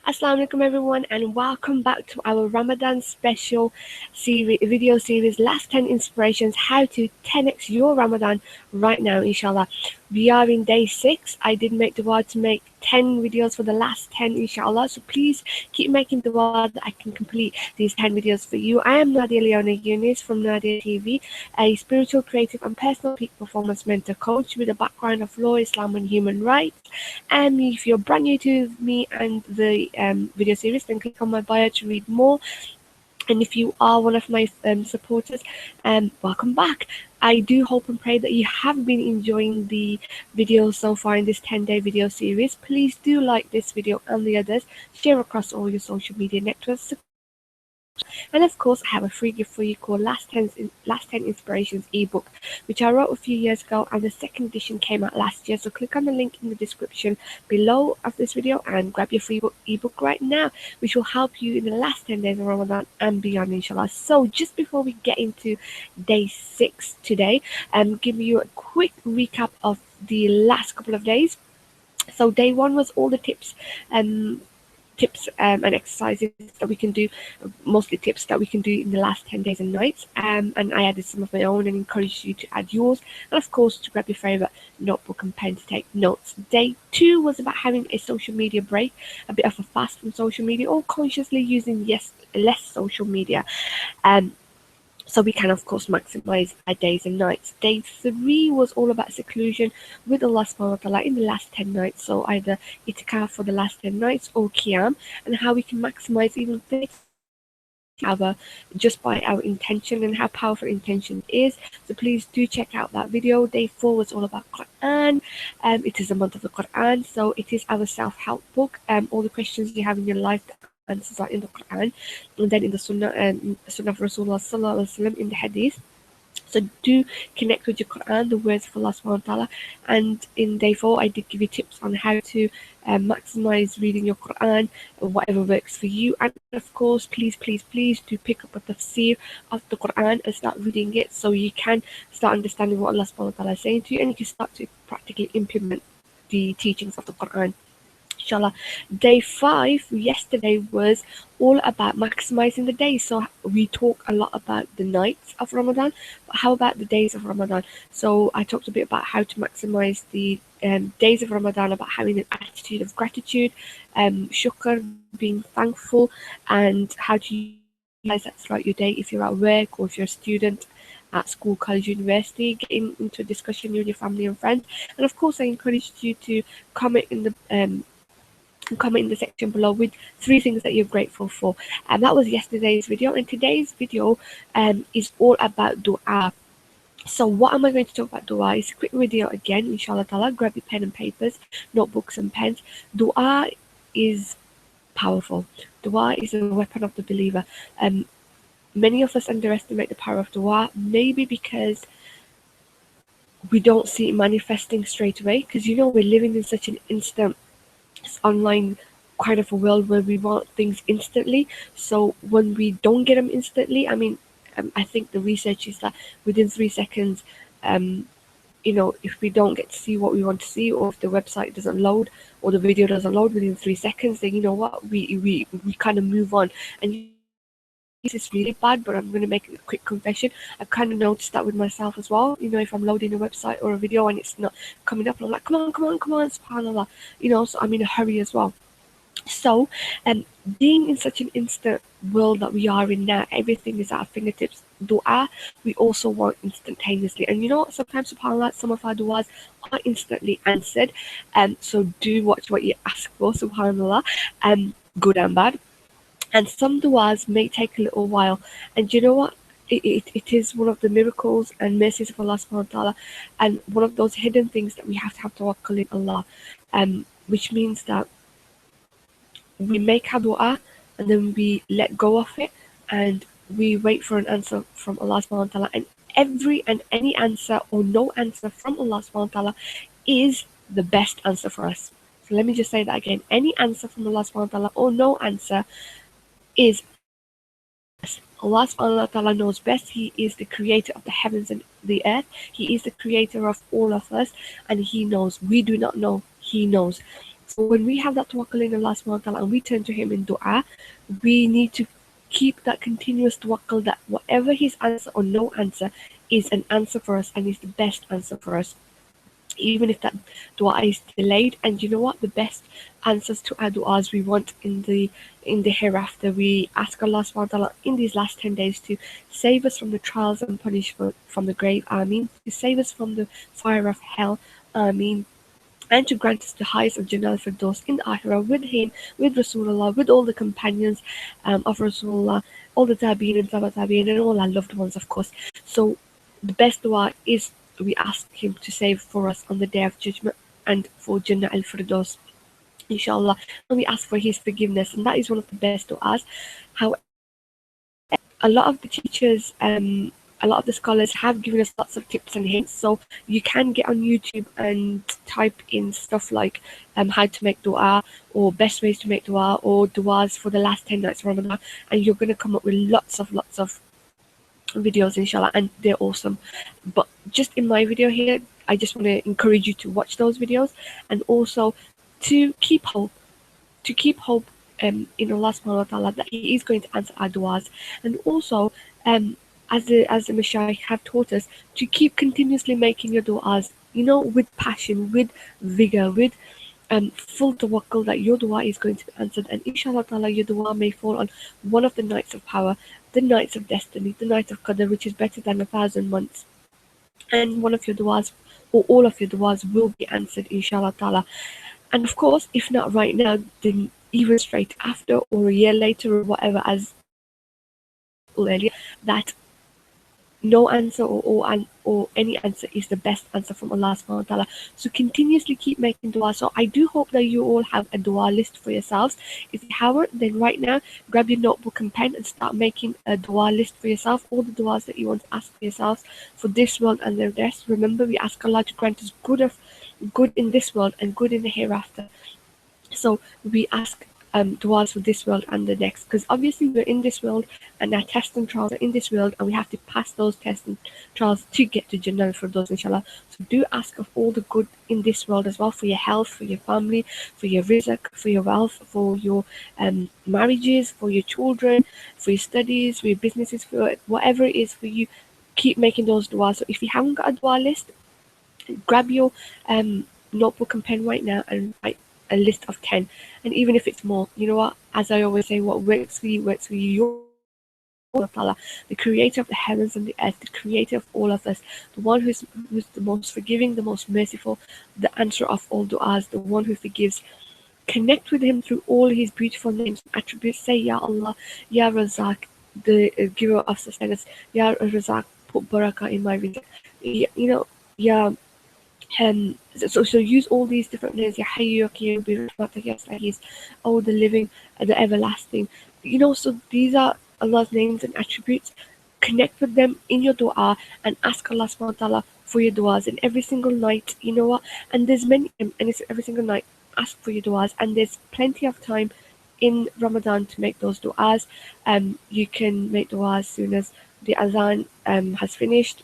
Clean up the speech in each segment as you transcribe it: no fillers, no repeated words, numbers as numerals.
Assalamu alaikum everyone and welcome back to our Ramadan special video series Last 10 Inspirations How to 10x your Ramadan right now inshallah. We are in day 6. I did make dua to make 10 videos for the last 10 inshallah, so please keep making dua that I can complete these 10 videos for you. I am Nadia Leona Yunis from Nadia TV, a spiritual, creative and personal peak performance mentor coach with a background of law, Islam and human rights. And if you're brand new to me and the video series, then click on my bio to read more. And if you are one of my supporters, welcome back. I do hope and pray that you have been enjoying the videos so far in this 10-day video series. Please do like this video and the others. Share across all your social media networks. And of course, I have a free gift for you called Last 10 Inspirations ebook, which I wrote a few years ago, and the second edition came out last year. So click on the link in the description below of this video and grab your free ebook right now, which will help you in the last 10 days of Ramadan and beyond, inshallah. So just before we get into day 6 today, give you a quick recap of the last couple of days. So day 1 was all the tips and exercises that we can do, mostly tips that we can do in the last 10 days and nights. And I added some of my own and encouraged you to add yours. And of course, to grab your favorite notebook and pen to take notes. Day 2 was about having a social media break, a bit of a fast from social media, or consciously using less social media. So we can, of course, maximize our days and nights. Day 3 was all about seclusion with Allah subhanahu wa ta'ala in the last 10 nights. So either itikaf for the last 10 nights or qiyam, and how we can maximize even 30 hour just by our intention and how powerful intention is. So please do check out that video. Day 4 was all about Quran. It is the month of the Quran, so it is our self-help book. All the questions you have in your life, the answers are in the Quran, and then in the Sunnah and Sunnah of Rasulullah sallallahu alaihi wasallam, in the Hadith. So do connect with your Quran, the words of Allah subhanahu wa ta'ala. And in day 4, I did give you tips on how to maximize reading your Quran, whatever works for you. And of course, please do pick up a tafsir of the Quran and start reading it, so you can start understanding what Allah subhanahu wa ta'ala is saying to you, and you can start to practically implement the teachings of the Quran, inshallah. Day 5 yesterday was all about maximizing the days. So we talk a lot about the nights of Ramadan, but how about the days of Ramadan? So I talked a bit about how to maximize the days of Ramadan, about having an attitude of gratitude, shukr, being thankful, and how to utilize that throughout your day if you're at work or if you're a student at school, college, university, getting into a discussion with your family and friends. And of course, I encouraged you to comment in the section below with 3 things that you're grateful for. And that was yesterday's video, and today's video is all about dua. So what am I going to talk about dua? It's a quick video again, inshallah ta'ala. Grab your pen and papers, notebooks and pens. Dua is powerful. Dua is a weapon of the believer. Many of us underestimate the power of dua, maybe because we don't see it manifesting straight away, because we're living in such an instant online kind of a world where we want things instantly. So when we don't get them instantly, I think the research is that within 3 seconds, if we don't get to see what we want to see, or if the website doesn't load or the video doesn't load within 3 seconds, then you know what, we kind of move on. And this is really bad, but I'm going to make a quick confession. I've kind of noticed that with myself as well. If I'm loading a website or a video and it's not coming up, I'm like, come on, subhanallah. So I'm in a hurry as well. So, being in such an instant world that we are in now, everything is at our fingertips. Dua, we also want instantaneously. And sometimes, subhanAllah, some of our duas are instantly answered. So do watch what you ask for, subhanAllah, good and bad. And some duas may take a little while. And you know what? It is one of the miracles and mercies of Allah subhanahu wa ta'ala, and one of those hidden things that we have to have tawakkul in Allah, which means that we make our dua and then we let go of it and we wait for an answer from Allah subhanahu wa ta'ala. And every and any answer or no answer from Allah subhanahu wa ta'ala is the best answer for us. So let me just say that again. Any answer from Allah subhanahu wa ta'ala or no answer is Allah subhanahu wa ta'ala knows best. He is the creator of the heavens and the earth. He is the creator of all of us, and He knows. We do not know. He knows. So when we have that tawakkul in Allah subhanahu wa ta'ala and we turn to Him in dua, we need to keep that continuous tawakkul that whatever His answer or no answer is an answer for us and is the best answer for us, even if that dua is delayed. And you know what, the best answers to our duas we want in the hereafter. We ask Allah subhanahu wa ta'ala in these last 10 days to save us from the trials and punishment from the grave, Ameen, to save us from the fire of hell, Ameen, and to grant us the highest of Jannah al-Firdaus in the Akhirah with him, with Rasulullah, with all the companions of Rasulullah, all the Tabi'in and Tabi'in Tabi'in, and all our loved ones, of course. So the best dua is we ask him to save for us on the Day of Judgment and for Jannah al-Firdaus, inshallah. And we ask for his forgiveness, and that is one of the best du'as. However, a lot of the teachers, a lot of the scholars have given us lots of tips and hints. So you can get on YouTube and type in stuff like how to make dua, or best ways to make dua, or duas for the last 10 nights of Ramadan, and you're going to come up with lots of videos, inshallah, and they're awesome. But just in my video here, I just want to encourage you to watch those videos, and also to keep hope, in Allah subhanahu wa ta'ala that He is going to answer our du'as. And also, as the Mashaykh have taught us, to keep continuously making your du'as, with passion, with vigor, with full tawakkul that your dua is going to be answered. And inshallah ta'ala, your dua may fall on one of the nights of power, the nights of destiny, the night of Qadr, which is better than 1,000 months. And one of your duas, or all of your duas, will be answered, inshallah ta'ala. And of course, if not right now, then even straight after, or a year later, or whatever, as earlier, that no answer or any answer is the best answer from Allah subhanahu wa ta'ala. So continuously keep making dua. So I do hope that you all have a dua list for yourselves. If you haven't, then right now grab your notebook and pen and start making a dua list for yourself, all the duas that you want to ask for yourselves for this world and the rest. Remember, we ask Allah to grant us good in this world and good in the hereafter. So we ask du'as for this world and the next, because obviously we're in this world and our tests and trials are in this world, and we have to pass those tests and trials to get to Jannah for those, inshallah. So do ask of all the good in this world as well, for your health, for your family, for your rizq, for your wealth, for your marriages, for your children, for your studies, for your businesses, for whatever it is for you. Keep making those du'as. So if you haven't got a du'a list, grab your notebook and pen right now and write a list of 10. And even if it's more, you know what, as I always say, what works for you works for you. You're Allah, the creator of the heavens and the earth, the creator of all of us, the one who's the most forgiving, the most merciful, the answer of all du'as, the one who forgives. Connect with him through all his beautiful names and attributes. Say, Ya Allah, Ya Razak, the giver of sustenance. Ya Razak, put barakah in my rizq. Ya so use all these different names, Ya Hayyu Ya Qayyum bi rahmatika ya Astaghith, oh the living, the everlasting. So these are Allah's names and attributes. Connect with them in your dua and ask Allah subhanahu wa ta'ala for your duas. And every single night, you know what? And there's many, and it's every single night, ask for your duas. And there's plenty of time in Ramadan to make those duas. You can make duas as soon as the azan has finished.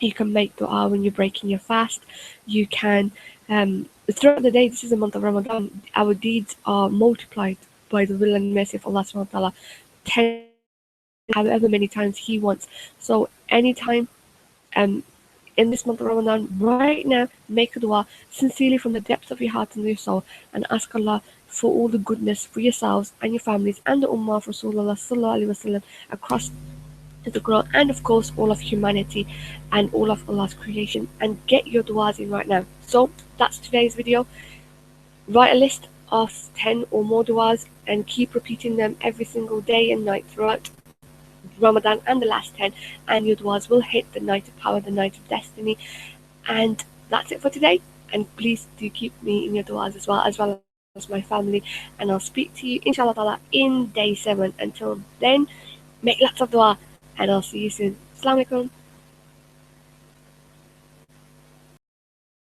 You can make dua when you're breaking your fast. You can, throughout the day, this is the month of Ramadan, our deeds are multiplied by the will and mercy of Allah subhanahu wa ta'ala, 10, however many times He wants. So anytime in this month of Ramadan, right now, make a dua sincerely from the depths of your heart and your soul, and ask Allah for all the goodness for yourselves and your families and the Ummah of Rasulullah sallallahu alaihi wasallam across the world, and of course all of humanity and all of Allah's creation. And get your du'as in right now. So that's today's video. Write a list of 10 or more du'as and keep repeating them every single day and night throughout Ramadan and the last 10, and your du'as will hit the night of power, the night of destiny. And that's it for today. And please do keep me in your du'as as well as my family, and I'll speak to you inshallah ta'ala in day 7. Until then, make lots of dua, and I'll see you soon. Assalamu alaikum.